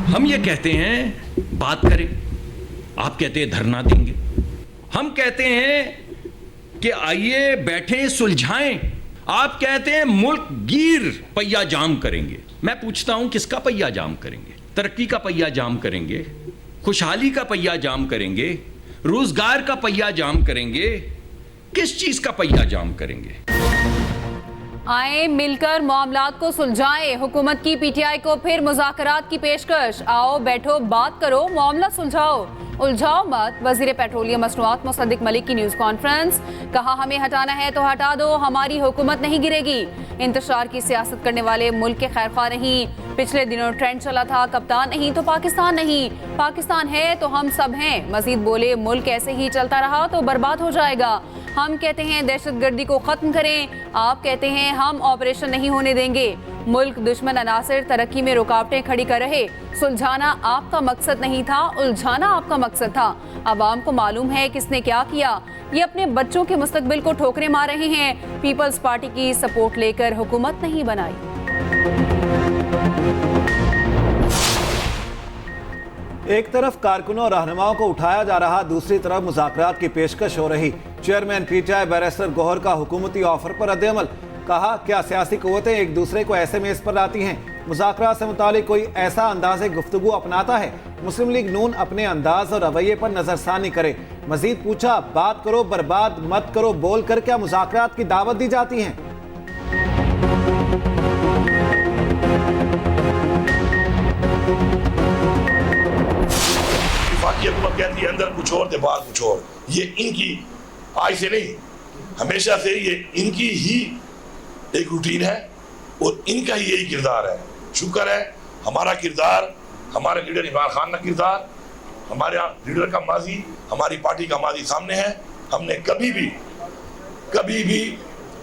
हम ये कहते हैं बात करें, आप कहते हैं धरना देंगे। हम कहते हैं कि आइए बैठें सुलझाएं, आप कहते हैं मुल्क गिर पहिया जाम करेंगे। मैं पूछता हूं किसका पहिया जाम करेंगे? तरक्की का पहिया जाम करेंगे, खुशहाली का पहिया जाम करेंगे, रोजगार का पहिया जाम करेंगे, किस चीज का पहिया जाम करेंगे? आए मिलकर मामलात को सुलझाएं। हुकूमत की पीटीआई को फिर मुज़ाकरात की पेशकश। आओ बैठो बात करो, मामला सुलझाओ, उलझाओ मत। वजीर पेट्रोलियम मसनूआत मुसद्दिक मलिक की न्यूज़ कॉन्फ्रेंस। कहा हमें हटाना है तो हटा दो, हमारी हुकूमत नहीं गिरेगी। इंतशार की सियासत करने वाले मुल्क के खैरख्वाह नहीं। पिछले दिनों ट्रेंड चला था कप्तान नहीं तो पाकिस्तान नहीं, पाकिस्तान है तो हम सब हैं। मजीद बोले मुल्क ऐसे ही चलता रहा तो बर्बाद हो जाएगा। हम कहते हैं दहशतगर्दी को खत्म करें, आप कहते हैं हम ऑपरेशन नहीं होने देंगे। मुल्क दुश्मन अनासिर तरक्की में रुकावटें खड़ी कर रहे। सुलझाना आपका मकसद नहीं था, उलझाना आपका मकसद था। अवाम को मालूम है किसने क्या किया। ये अपने बच्चों के मुस्तकबिल को ठोकरें मार रहे हैं। पीपल्स पार्टी की सपोर्ट लेकर हुकूमत नहीं बनाई। एक तरफ कारकुनों और रहनुमाओं को उठाया जा रहा, दूसरी तरफ मुज़ाकरात की पेशकश हो रही। चेयरमैन पीटीआई बैरिस्टर गौहर का हुकूमती ऑफर पर रद्द-ए-अमल। कहा क्या सियासी क़ुव्वतें एक दूसरे को ऐसे मेज पर लाती हैं? मुज़ाकरात से मुतालिक कोई ऐसा अंदाज़े गुफ्तगू अपनाता है? मुस्लिम लीग नून अपने अंदाज और रवैये पर नजरसानी करे। मजीद पूछा बात करो बर्बाद मत करो बोल कर क्या मुज़ाकरात की दावत दी जाती है? कहती है अंदर कुछ और थे बाहर कुछ और। ये इनकी आज से नहीं, हमेशा से ये इनकी ही एक रूटीन है और इनका ही यही किरदार है। शुक्र है हमारा किरदार, हमारे लीडर इमरान खान का किरदार, हमारे लीडर का माजी, हमारी पार्टी का माजी सामने है। हमने कभी भी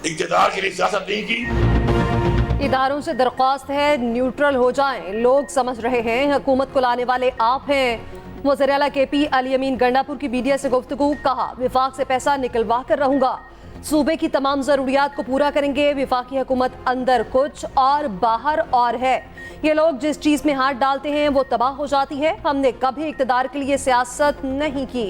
इक़्तिदार के लिए सियासत नहीं की। इदारों से दरख्वास्त है न्यूट्रल हो जाएं। लोग समझ रहे हैं हुकूमत को लाने वाले आप हैं। वज़ीर आला KP अली अमीन गंडापुर की मीडिया से गुफ्तगू। कहा विफाक से पैसा निकलवा कर रहूंगा, सूबे की तमाम जरूरियात को पूरा करेंगे। विफाकी हुकूमत अंदर कुछ और बाहर और है। ये लोग जिस चीज में हाथ डालते हैं वो तबाह हो जाती है। हमने कभी इक़्तिदार के लिए सियासत नहीं की।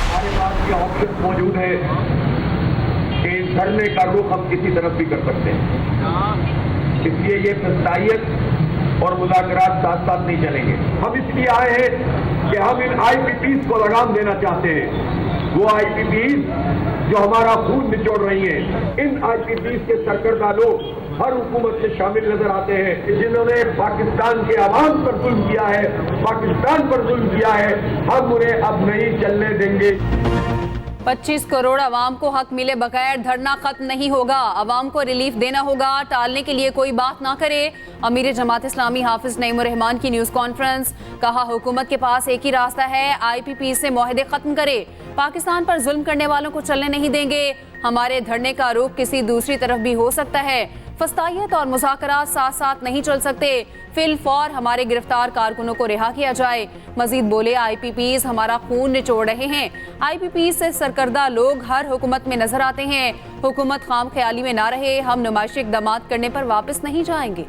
हमारे पास ये ऑप्शन मौजूद है कि धरने का रुख हम किसी तरफ भी कर सकते हैं। इसलिए ये फसाइयत और मुज़ाकरात साथ साथ नहीं चलेंगे। हम इसलिए आए हैं कि हम इन IPPs को लगाम देना चाहते हैं। वो IPPs जो हमारा खून निचोड़ रही हैं। इन IPPs के सरकर्दा लोग हर हुकूमत में शामिल नजर आते हैं, जिन्होंने पाकिस्तान के अवाम पर जुल्म किया है, पाकिस्तान पर जुल्म किया है। हम उन्हें अब नहीं चलने देंगे। 25 करोड़ अवाम को हक मिले बगैर धरना खत्म नहीं होगा। अवाम को रिलीफ देना होगा, टालने के लिए कोई बात ना करे। अमीर जमात इस्लामी हाफिज नईमुर रहमान की न्यूज़ कॉन्फ्रेंस। कहा हुकूमत के पास एक ही रास्ता है, IPP से मुआहदे खत्म करे। पाकिस्तान पर जुल्म करने वालों को चलने नहीं देंगे। हमारे धरने का रुख किसी दूसरी तरफ भी हो सकता है। फसाइयत और मुज़ाकरात साथ साथ नहीं चल सकते। फिल फौर हमारे गिरफ्तार कारकुनों को रिहा किया जाए। मजीद बोले IPPs हमारा खून निचोड़ रहे हैं। IPPs से सरकर्दा लोग हर हुकूमत में नजर आते हैं। हुकूमत खाम ख्याली में ना रहे। हम नुमाइशी इक़दामात करने पर वापस नहीं जाएंगे।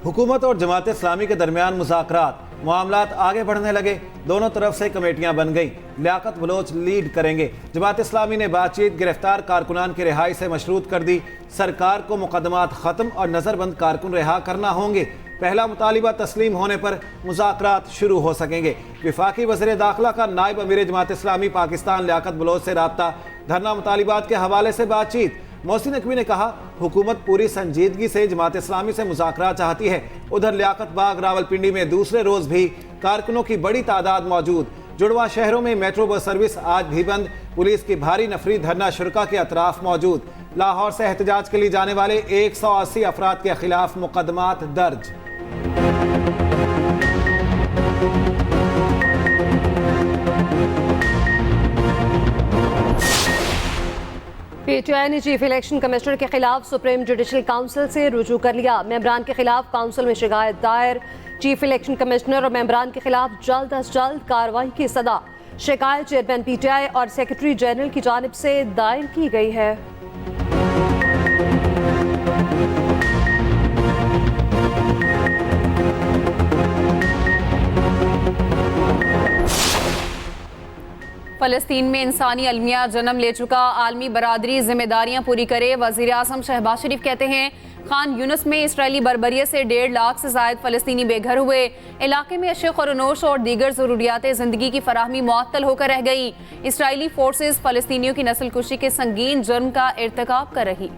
हुकूमत और जमात इस्लामी के दरमियान मुज़ाकरात, मामलात आगे बढ़ने लगे। दोनों तरफ से कमेटियां बन गई। लियाकत बलोच लीड करेंगे। जमात इस्लामी ने बातचीत गिरफ्तार कारकुनान की रिहाई से मशरूत कर दी। सरकार को मुकदमात ख़त्म और नज़रबंद कारकुन रिहा करना होंगे। पहला मुतालिबा तस्लीम होने पर मुज़ाकरात शुरू हो सकेंगे। विफाकी वज़ीर दाखिला का नायब अमीर जमात इस्लामी पाकिस्तान लियाकत बलोच से रब्ता। धरना मुतालिबात के हवाले से बातचीत। मोहसिन नकवी ने कहा हुकूमत पूरी संजीदगी से जमात इस्लामी से मुज़ाकरात चाहती है। उधर लियाकत बाग रावलपिंडी में दूसरे रोज़ भी कारकुनों की बड़ी तादाद मौजूद। जुड़वा शहरों में मेट्रो बस सर्विस आज भी बंद। पुलिस की भारी नफरी धरना शुरका के अतराफ मौजूद। लाहौर से एहतजाज के लिए जाने वाले 180 अफराद के खिलाफ मुकदमात दर्ज। पीटीआई ने चीफ इलेक्शन कमिश्नर के खिलाफ सुप्रीम जुडिशल काउंसिल से रुजू कर लिया। मेंबरान के खिलाफ काउंसिल में शिकायत दायर। चीफ इलेक्शन कमिश्नर और मेंबरान के खिलाफ जल्द अज जल्द कार्रवाई की सदा। शिकायत चेयरमैन पीटीआई और सेक्रेटरी जनरल की जानिब से दायर की गई है। फलस्तीन में इंसानी अलमिया जन्म ले चुका आलमी बरादरी जिम्मेदारियां पूरी करे। वजीर आजम शहबाज शरीफ कहते हैं खान यूनुस में इसराइली बर्बरियत से 1.5 लाख से जायद फलस्तीनी बेघर हुए। इलाके में अशे खुरनोश और दीगर ज़रूरियात ज़िंदगी की फराहमी मुअत्तल होकर रह गई। इसराइली फोर्सेस फलस्तीनियों की नस्ल कुशी के संगीन जुर्म का इर्तिकाब कर रही।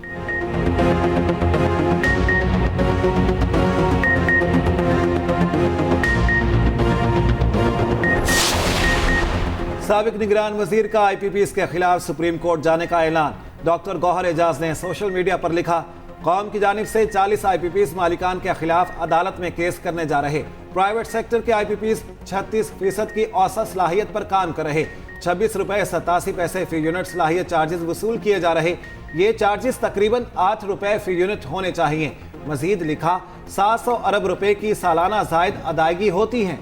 साबिक निगरान वजीर का IPPs के खिलाफ सुप्रीम कोर्ट जाने का ऐलान। डॉक्टर गौहर एजाज ने सोशल मीडिया पर लिखा, कौम की जानिब से 40 IPPs मालिकान के खिलाफ अदालत में केस करने जा रहे। प्राइवेट सेक्टर के IPPs 36% की औसत सलाहियत पर काम कर रहे। 26 रुपए 87 पैसे फी यूनिट सलाहियत चार्जेस वसूल किए जा रहे। ये चार्जेस तकरीबन 8 रुपए फी यूनिट होने चाहिए। मजीद लिखा, 700 अरब रुपए की सालाना जायद अदायगी होती है।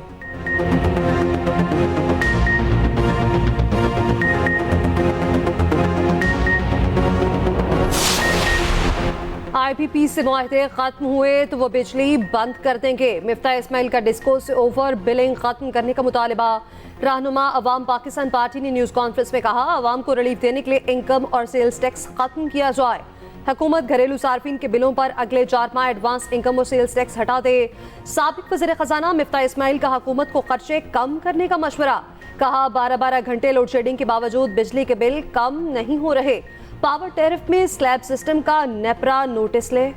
IPP से मुआहदे खत्म हुए तो वो बिजली बंद कर देंगे। मिफ्ता इस्माइल का डिस्को से ओवर बिलिंग खत्म करने का मुतालबा। रहनुमा अवाम पाकिस्तान पार्टी ने न्यूज़ कॉन्फ्रेंस में कहा, अवाम को रिलीफ देने के लिए इनकम और सेल्स टैक्स खत्म किया जाए। हुकूमत घरेलू सार्फिन के बिलों पर अगले 4 माह एडवांस इनकम और सेल्स टैक्स हटा दे। साबिक वज़ीर खजाना मिफ्ता इस्माइल का हुकूमत को खर्चे कम करने का मशवरा। कहा, 12-12 घंटे लोड शेडिंग के बावजूद बिजली के बिल कम नहीं हो रहे। पावर टैरिफ में स्लैब सिस्टम का नेपरा नोटिस ले।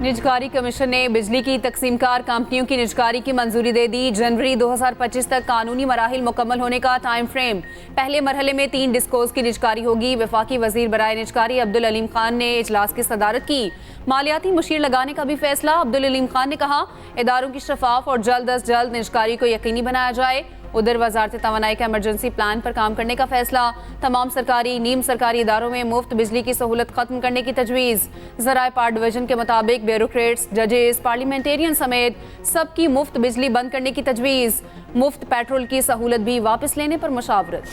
निजकारी कमीशन ने बिजली की तकसीमकार कंपनियों की निजकारी की मंजूरी दे दी। जनवरी 2025 तक कानूनी मराहिल मुकम्मल होने का टाइम फ्रेम। पहले मरहले में 3 डिस्कोज की निजकारी होगी। वफाकी वजीर बराए निजकारी अब्दुल अलीम खान ने इजलास की सदारत की। मालियाती मुशीर लगाने का भी फैसला। अब्दुल अलीम खान ने कहा, इदारों की शफाफ और जल्द अज जल्द निजकारी को यकीनी बनाया जाए। उधर वजारत तवानाई का इमरजेंसी प्लान पर काम करने का फैसला। तमाम सरकारी नीम सरकारी इदारों में मुफ्त बिजली की सहूलत खत्म करने की तजवीज़। ज़राए पार्ट डिवीजन के मुताबिक ब्यूरोक्रेट्स, जजेस, पार्लियामेंटेरियन समेत सबकी मुफ्त बिजली बंद करने की तजवीज़। मुफ्त पेट्रोल की सहूलत भी वापस लेने पर मुशावरत।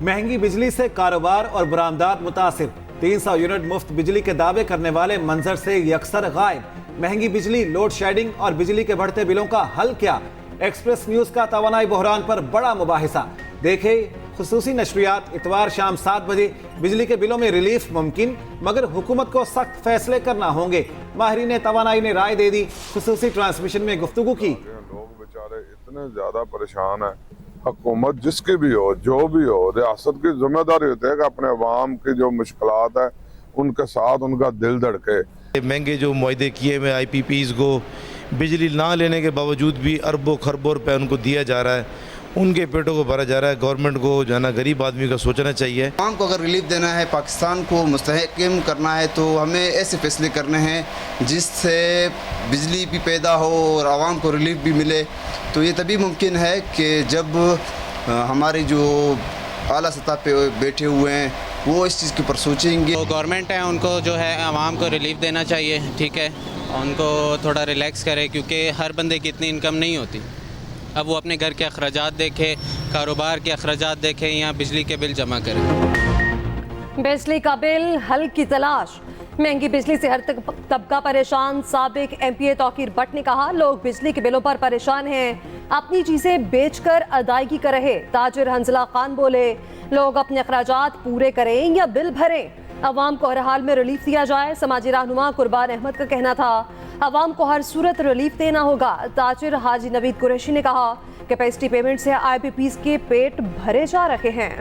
महंगी बिजली से कारोबार और बरामदात मुतासिर। 300 यूनिट मुफ्त बिजली के दावे करने वाले मंजर से यकसर गायब। महंगी बिजली, लोड शेडिंग और बिजली के बढ़ते बिलों का हल क्या? एक्सप्रेस न्यूज का तवानाई बहरान पर बड़ा मुबाहिसा। देखे खुसूसी नशरियात। इतवार शाम 7 बजे बिजली के बिलों में रिलीफ मुमकिन, मगर हुकूमत को सख्त फैसले करना होंगे। माहिरीन तवानाई ने राय दे दी। खुसूसी ट्रांसमिशन में गुफ्तगू की। लोग बेचारे इतने ज्यादा परेशान है। हुकूमत जिसकी भी हो, जो भी हो, रियासत की जिम्मेदारी होती है कि अपने अवाम की जो मुश्किलात है उनके साथ उनका दिल धड़के। महंगे जो मुआहदे किए हुए IPPs को बिजली ना लेने के बावजूद भी अरबों खरबों रुपये उनको दिया जा रहा है, उनके पेटों को भरा जा रहा है। गवर्नमेंट को जो है ना गरीब आदमी का सोचना चाहिए। आवाम को अगर रिलीफ देना है, पाकिस्तान को मुस्तहकम करना है, तो हमें ऐसे फैसले करने हैं जिससे बिजली भी पैदा हो और आवाम को रिलीफ भी मिले। तो ये तभी मुमकिन है कि जब हमारे जो आला सतह पे बैठे हुए हैं वो इस चीज़ के ऊपर सोचेंगे। तो गवर्नमेंट है, उनको जो है आवाम को रिलीफ देना चाहिए, ठीक है, उनको थोड़ा रिलैक्स करे, क्योंकि हर बंदे की इतनी इनकम नहीं होती। अब वो अपने घर के अखराजात देखे, कारोबार के अखराजात देखें या बिजली के बिल जमा करें। बिजली का बिल हल की तलाश। महंगी बिजली से हर तबका परेशान। साबिक MPA तौकीर भट्ट ने कहा, लोग बिजली के बिलों पर परेशान हैं, अपनी चीजें बेचकर अदायगी कर रहे। ताजिर हंजला खान बोले, लोग अपने अखराजात पूरे करें या बिल भरें, अवाम को हर हाल में रिलीफ दिया जाए। समाजी रहनुमा कुर्बान अहमद का कहना था, अवाम को हर सूरत रिलीफ देना होगा। ताजिर हाजी नवीद कुरैशी ने कहा, कैपेसिटी पेमेंट से IPPs के पेट भरे जा रहे हैं।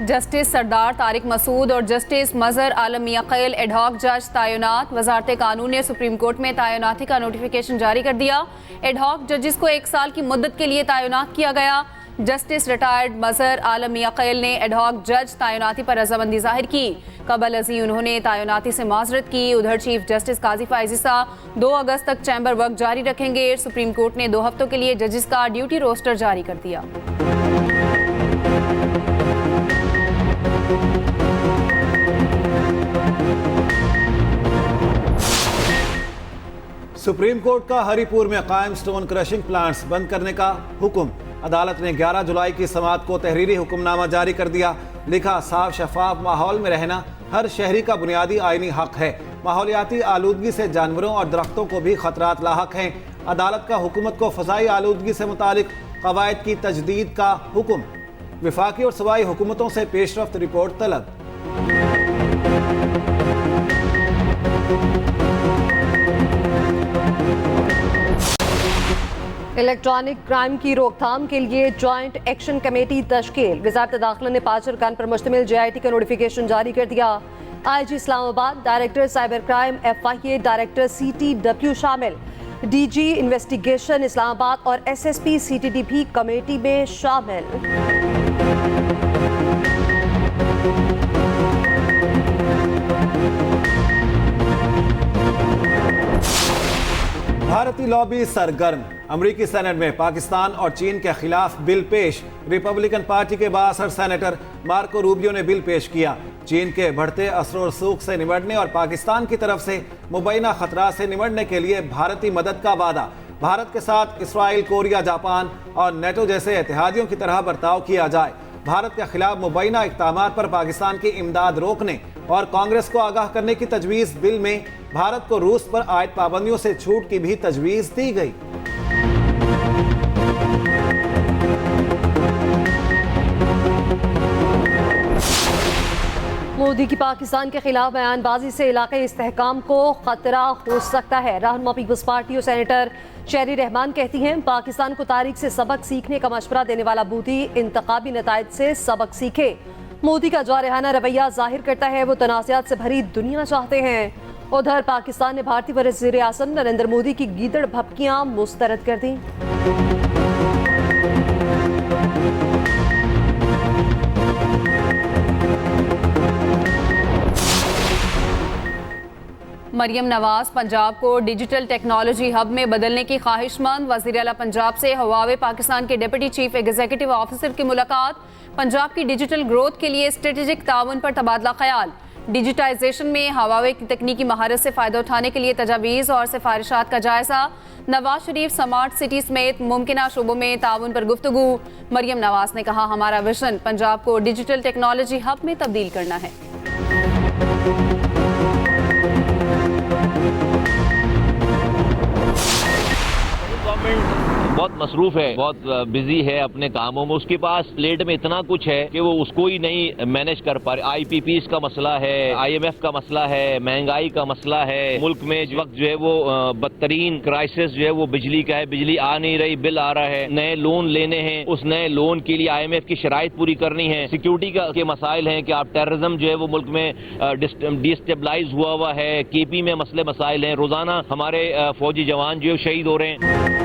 जस्टिस सरदार तारिक मसूद और जस्टिस मजहर आलम मियां एडहॉक जज तैनात। वजारत कानून ने सुप्रीम कोर्ट में तैनाती का नोटिफिकेशन जारी कर दिया। एडहॉक जजेस को 1 साल की मुद्दत के लिए तैनात किया गया। जस्टिस रिटायर्ड मजहर आलम मियां खैल ने एडहॉक जज तैनाती पर रजामंदी जाहिर की। कबल अजी उन्होंने तैनाती से माजरत की। उधर चीफ जस्टिस काजी फाइजिसा 2 अगस्त तक चैम्बर वर्क जारी रखेंगे। सुप्रीम कोर्ट ने 2 हफ्तों के लिए जजेस का ड्यूटी रोस्टर जारी कर दिया। सुप्रीम कोर्ट का हरिपुर में कायम स्टोन क्रशिंग प्लांट्स बंद करने का हुक्म। अदालत ने 11 जुलाई की समाअत को तहरीरी हुक्मनामा जारी कर दिया। लिखा, साफ शफाफ माहौल में रहना हर शहरी का बुनियादी आईनी हक है। माहौलियाती आलूदगी से जानवरों और दरख्तों को भी खतरात लाहक हैं। अदालत का हुकूमत को फ़ज़ाई आलूदगी से मुतालिक कवायद की तजदीद का हुक्म। वफाकी और सूबाई हुकूमतों से पेशरफ्त रिपोर्ट तलब। इलेक्ट्रॉनिक क्राइम की रोकथाम के लिए जॉइंट एक्शन कमेटी तश्कील। वज़ारत दाखिला ने 5 अरकान पर मुश्तमिल JIT का नोटिफिकेशन जारी कर दिया। IG Islamabad, director cyber crime FIA, director CTW शामिल। DG इन्वेस्टिगेशन इस्लामाबाद और SSP CTD भी कमेटी में शामिल। भारतीय लॉबी सरगर्म। अमरीकी सेनेट में पाकिस्तान और चीन के खिलाफ बिल पेश। रिपब्लिकन पार्टी के बासर सेनेटर मार्को रूबियो ने बिल पेश किया। चीन के बढ़ते असर रसूख से निपटने और पाकिस्तान की तरफ से मुबैना खतरा से निपटने के लिए भारतीय मदद का वादा। भारत के साथ इसराइल, कोरिया, जापान और नेटो जैसे इत्तेहादियों की तरह बर्ताव किया जाए। भारत के खिलाफ मुबैना इक़दामात पर पाकिस्तान की इमदाद रोकने और कांग्रेस को आगाह करने की तजवीज़। बिल में भारत को रूस पर आयद पाबंदियों से छूट की भी तजवीज़ दी गई। मोदी की पाकिस्तान के खिलाफ बयानबाजी से इलाके इस्तेहकाम को खतरा हो सकता है। रहनुमा पीपल्स पार्टी और सेनेटर शेरी रहमान कहती हैं, पाकिस्तान को तारीख से सबक सीखने का मशवरा देने वाला मोदी इंतखाबी नताइज से सबक सीखे। मोदी का जारहाना रवैया जाहिर करता है वो तनाज़ात से भरी दुनिया चाहते हैं। उधर पाकिस्तान ने भारतीय वज़ीर आज़म नरेंद्र मोदी की गीदड़ भपकियां मुस्तरद कर दी। मरियम नवाज पंजाब को डिजिटल टेक्नोलॉजी हब में बदलने की ख्वाहिशमंद। वज़ीर आला पंजाब से हवावे पाकिस्तान के डिप्टी चीफ एग्जीक्यूटिव ऑफिसर की मुलाकात। पंजाब की डिजिटल ग्रोथ के लिए स्ट्रेटेजिक ताउन पर तबादला ख्याल। डिजिटाइजेशन में हवावे की तकनीकी महारत से फ़ायदा उठाने के लिए तजावीज़ और सिफारिशात का जायज़ा। नवाज शरीफ स्मार्ट सिटी समेत मुमकिन शोबों में ताउन पर गुफ्तगू। मरियम नवाज ने कहा, हमारा विजन पंजाब को डिजिटल टेक्नोलॉजी हब में तब्दील करना है। बहुत मसरूफ है, बहुत बिजी है अपने कामों में। उसके पास प्लेट में इतना कुछ है कि वो उसको ही नहीं मैनेज कर पा रहे। IPPs का मसला है, IMF का मसला है, महंगाई का मसला है। मुल्क में इस वक्त जो है वो बदतरीन क्राइसिस जो है वो बिजली का है। बिजली आ नहीं रही, बिल आ रहा है। नए लोन लेने हैं, उस नए लोन के लिए IMF की शराइत पूरी करनी है। सिक्योरिटी के मसाइल हैं कि आप टेररिज्म जो है वो मुल्क में डिस्टेबलाइज हुआ है। KP में मसले मसाइल हैं। रोजाना हमारे फौजी जवान जो शहीद हो रहे हैं।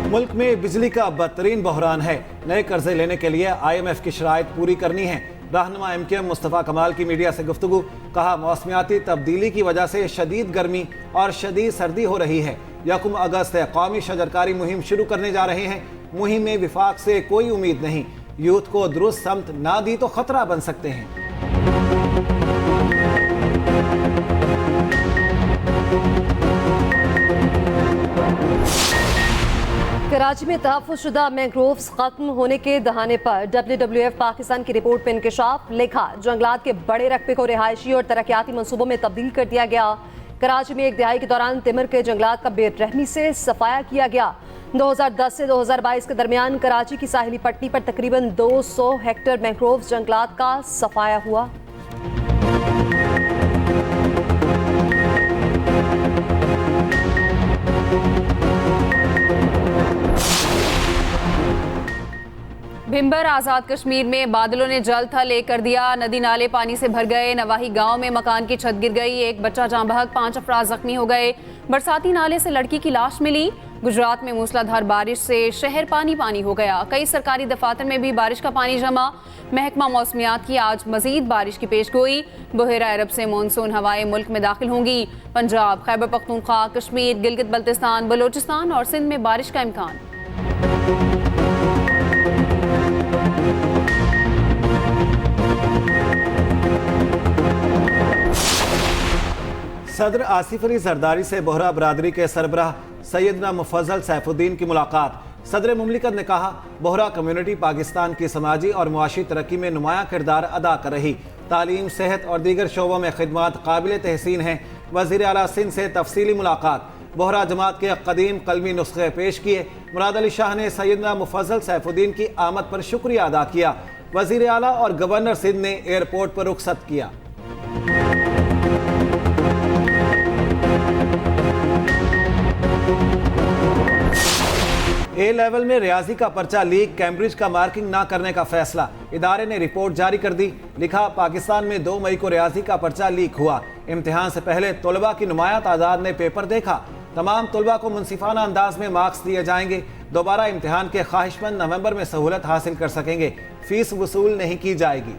मुल्क में बिजली का बदतरीन बहरान है। नए कर्जे लेने के लिए IMF की शराइत पूरी करनी है। रहनुमा MKM मुस्तफ़ा कमाल की मीडिया से गुफ्तगू। कहा, मौसमियाती तब्दीली की वजह से शदीद गर्मी और शदीद सर्दी हो रही है। 1 अगस्त से कौमी शजरकारी मुहिम शुरू करने जा रहे हैं। मुहिम में विफाक से कोई उम्मीद नहीं। यूथ को दुरुस्त समत ना दी तो खतरा बन सकते हैं। कराची में तहफ़्फ़ुज़शुदा मैंग्रोव्स खत्म होने के दहाने पर WWF पाकिस्तान की रिपोर्ट में इंकशाफ। लिखा, जंगलात के बड़े रकबे को रिहायशी और तरक्याती मंसूबों में तब्दील कर दिया गया। कराची में एक दिहाई के दौरान तिमर के जंगलात का बेरहमी से सफाया किया गया। 2010 से 2022 के दरमियान कराची की साहिली पट्टी पर तकरीबन 200 हेक्टेयर मैंग्रोव्स जंगलात का सफाया हुआ। भिम्बर आज़ाद कश्मीर में बादलों ने जल थल एक कर दिया। नदी नाले पानी से भर गए। नवाही गांव में मकान की छत गिर गई। एक बच्चा जाँ बहक, 5 अफराद जख्मी हो गए। बरसाती नाले से लड़की की लाश मिली। गुजरात में मूसलाधार बारिश से शहर पानी पानी हो गया। कई सरकारी दफातर में भी बारिश का पानी जमा। महकमा मौसमियात की आज मजीद बारिश की पेशगोई। बहेरा अरब से मानसून हवाएं मुल्क में दाखिल होंगी। पंजाब, खैबर पख्तूनख्वा, कश्मीर, गिलगित बल्तिस्तान, बलोचिस्तान और सिंध में बारिश का इम्कान। सदर आसिफ अली जरदारी से बोहरा बरादरी के सरबराह सैयदना मुफज्जल सैफुद्दीन की मुलाकात। सदर मुमलिकत ने कहा, बोहरा कम्युनिटी पाकिस्तान की समाजी और मुआशी तरक्की में नुमायां किरदार अदा कर रही। तालीम, सेहत और दीगर शोबों में खिदमत काबिल तहसीन हैं। वज़ीर आला सिंध से तफसीली मुलाकात। बोहरा जमात के कदीम कलमी नुस्खे पेश किए। मुराद अली शाह ने सैयदना मुफज्जल सैफुद्दीन की आमद पर शुक्रिया अदा किया। वज़ीर आला और गवर्नर सिंध ने एयरपोर्ट पर रुखसत किया। ए लेवल में रियाजी का पर्चा लीक, कैम्ब्रिज का मार्किंग ना करने का फैसला। इदारे ने रिपोर्ट जारी कर दी। लिखा, पाकिस्तान में 2 मई को रियाजी का पर्चा लीक हुआ। इम्तिहान से पहले तलबा की नुमायां तादाद ने पेपर देखा। तमाम तलबा को मुनसिफाना अंदाज में मार्क्स दिए जाएंगे। दोबारा इम्तिहान के ख्वाहिशमंद नवंबर में सहूलत हासिल कर सकेंगे। फीस वसूल नहीं की जाएगी।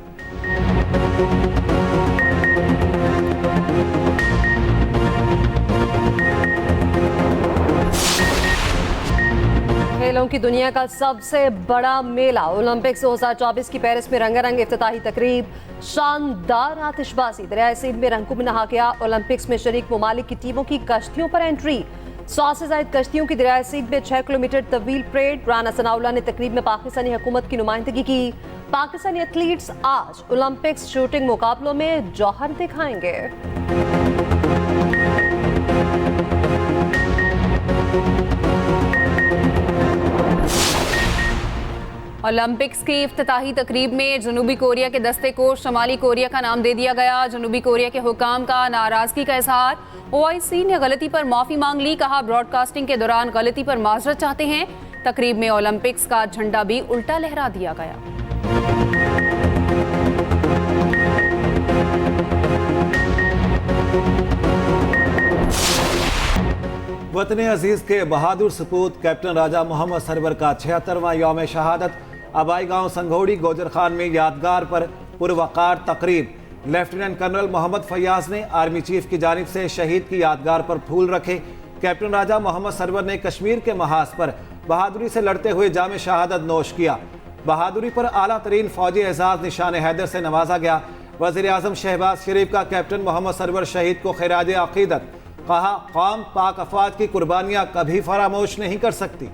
खेलों की दुनिया का सबसे बड़ा मेला ओलंपिक्स 2024 की पेरिस में रंगारंग इफ्तिताही तकरीब। शानदार आतिशबाजी, दरियाए सिंध में रंगों में नहा गया। ओलंपिक्स में शरीक ममालिक की टीमों की कश्तियों पर एंट्री। 100 से ज्यादा कश्तियों की दरियाए सिंध में 6 किलोमीटर तवील परेड। राना सनाउल्लाह ने तकरीब में पाकिस्तानी हुकूमत की नुमाइंदगी की। पाकिस्तानी एथलीट्स आज ओलंपिक्स शूटिंग मुकाबलों में जौहर दिखाएंगे। ओलंपिक्स की इफ्तिताही तकरीब में जनूबी कोरिया के दस्ते को शमाली कोरिया का नाम दे दिया गया। जनूबी कोरिया के हुकाम का नाराजगी का इजहार। OIC ने गलती पर माफी मांग ली। कहा, ब्रॉडकास्टिंग के दौरान गलती पर माजरत चाहते हैं। तकरीब में ओलंपिक्स का झंडा भी उल्टा लहरा दिया गया। वतन अजीज के बहादुर सपूत कैप्टन राजा मोहम्मद सरवर का 76वां यौम शहादत। आबाई गांव संघोड़ी गोजर खान में यादगार पर पुरवकार तकरीब। लेफ्टिनेंट कर्नल मोहम्मद फयाज ने आर्मी चीफ की जानिब से शहीद की यादगार पर फूल रखे। कैप्टन राजा मोहम्मद सरवर ने कश्मीर के महाज पर बहादुरी से लड़ते हुए जाम शहादत नोश किया। बहादुरी पर आला तरीन फौजी एजाज निशान हैदर से नवाजा गया। वज़ीर आज़म शहबाज शरीफ का कैप्टन मोहम्मद सरवर शहीद को खिराज अकीदत। कहा, कौम पाक अफवाज की कुर्बानियां कभी फरामोश नहीं कर सकती।